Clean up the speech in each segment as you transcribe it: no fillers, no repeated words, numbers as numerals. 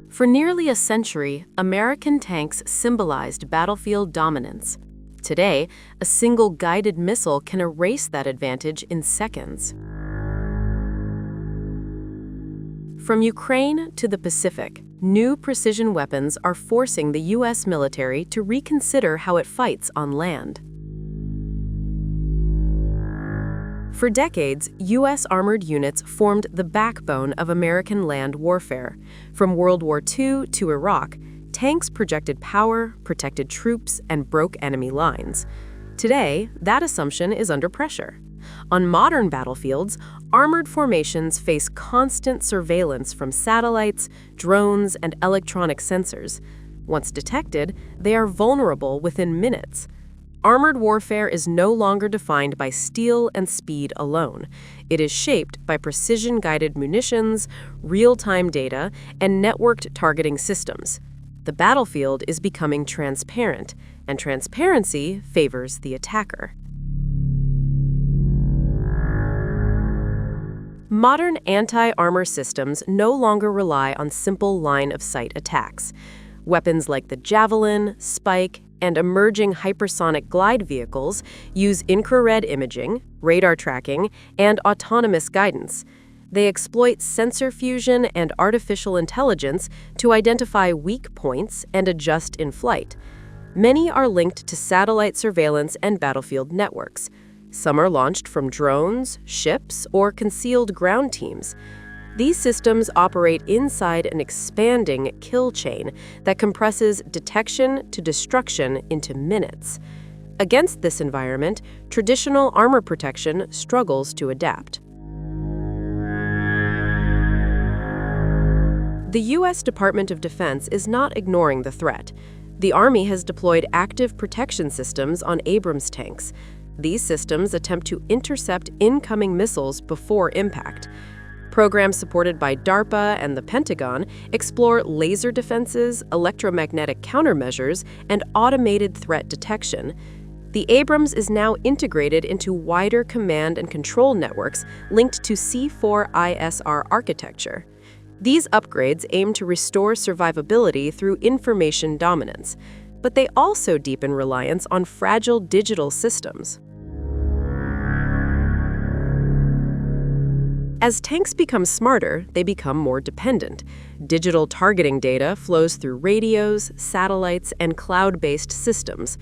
For nearly a century, American tanks symbolized battlefield dominance. Today, a single guided missile can erase that advantage in seconds. From Ukraine to the Pacific, new precision weapons are forcing the U.S. military to reconsider how it fights on land. For decades, U.S. armored units formed the backbone of American land warfare. From World War II to Iraq, tanks projected power, protected troops, and broke enemy lines. Today, that assumption is under pressure. On modern battlefields, armored formations face constant surveillance from satellites, drones, and electronic sensors. Once detected, they are vulnerable within minutes. Armored warfare is no longer defined by steel and speed alone. It is shaped by precision-guided munitions, real-time data, and networked targeting systems. The battlefield is becoming transparent, and transparency favors the attacker. Modern anti-armor systems no longer rely on simple line-of-sight attacks. Weapons like the Javelin, Spike, and emerging hypersonic glide vehicles use infrared imaging, radar tracking, and autonomous guidance. They exploit sensor fusion and artificial intelligence to identify weak points and adjust in flight. Many are linked to satellite surveillance and battlefield networks. Some are launched from drones, ships, or concealed ground teams. These systems operate inside an expanding kill chain that compresses detection to destruction into minutes. Against this environment, traditional armor protection struggles to adapt. The U.S. Department of Defense is not ignoring the threat. The Army has deployed active protection systems on Abrams tanks. These systems attempt to intercept incoming missiles before impact. Programs supported by DARPA and the Pentagon explore laser defenses, electromagnetic countermeasures, and automated threat detection. The Abrams is now integrated into wider command and control networks linked to C4ISR architecture. These upgrades aim to restore survivability through information dominance, but they also deepen reliance on fragile digital systems. As tanks become smarter, they become more dependent. Digital targeting data flows through radios, satellites, and cloud-based systems.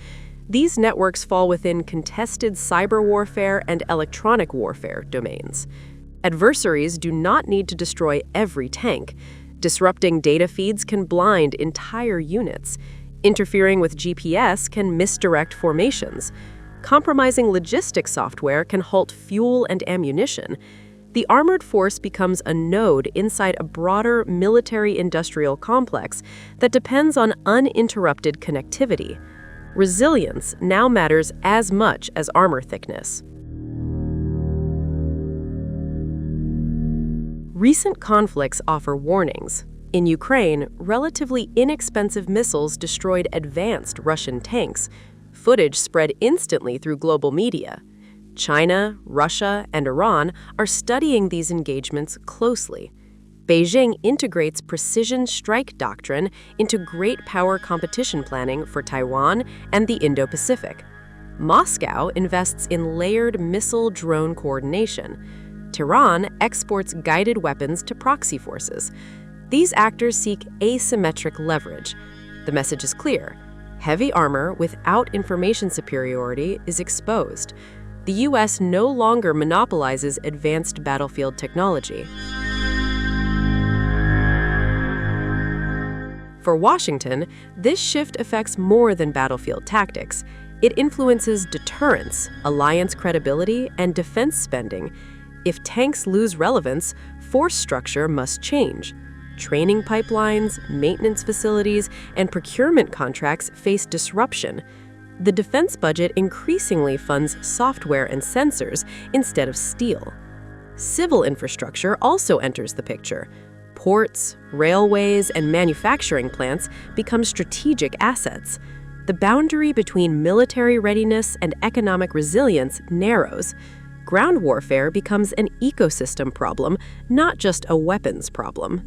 These networks fall within contested cyber warfare and electronic warfare domains. Adversaries do not need to destroy every tank. Disrupting data feeds can blind entire units. Interfering with GPS can misdirect formations. Compromising logistics software can halt fuel and ammunition. The armored force becomes a node inside a broader military-industrial complex that depends on uninterrupted connectivity. Resilience now matters as much as armor thickness. Recent conflicts offer warnings. In Ukraine, relatively inexpensive missiles destroyed advanced Russian tanks. Footage spread instantly through global media. China, Russia, and Iran are studying these engagements closely. Beijing integrates precision strike doctrine into great power competition planning for Taiwan and the Indo-Pacific. Moscow invests in layered missile-drone coordination. Tehran exports guided weapons to proxy forces. These actors seek asymmetric leverage. The message is clear. Heavy armor without information superiority is exposed. The U.S. no longer monopolizes advanced battlefield technology. For Washington, this shift affects more than battlefield tactics. It influences deterrence, alliance credibility, and defense spending. If tanks lose relevance, force structure must change. Training pipelines, maintenance facilities, and procurement contracts face disruption. The defense budget increasingly funds software and sensors instead of steel. Civil infrastructure also enters the picture. Ports, railways, and manufacturing plants become strategic assets. The boundary between military readiness and economic resilience narrows. Ground warfare becomes an ecosystem problem, not just a weapons problem.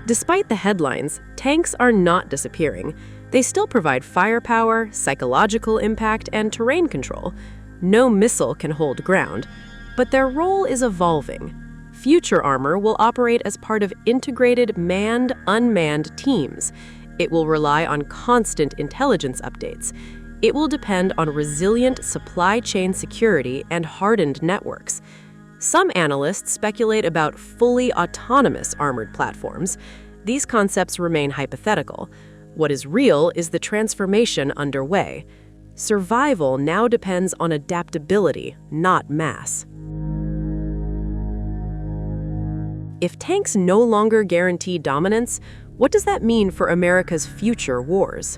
Despite the headlines, tanks are not disappearing. They still provide firepower, psychological impact, and terrain control. No missile can hold ground, but their role is evolving. Future armor will operate as part of integrated manned-unmanned teams. It will rely on constant intelligence updates. It will depend on resilient supply chain security and hardened networks. Some analysts speculate about fully autonomous armored platforms. These concepts remain hypothetical. What is real is the transformation underway. Survival now depends on adaptability, not mass. If tanks no longer guarantee dominance, what does that mean for America's future wars?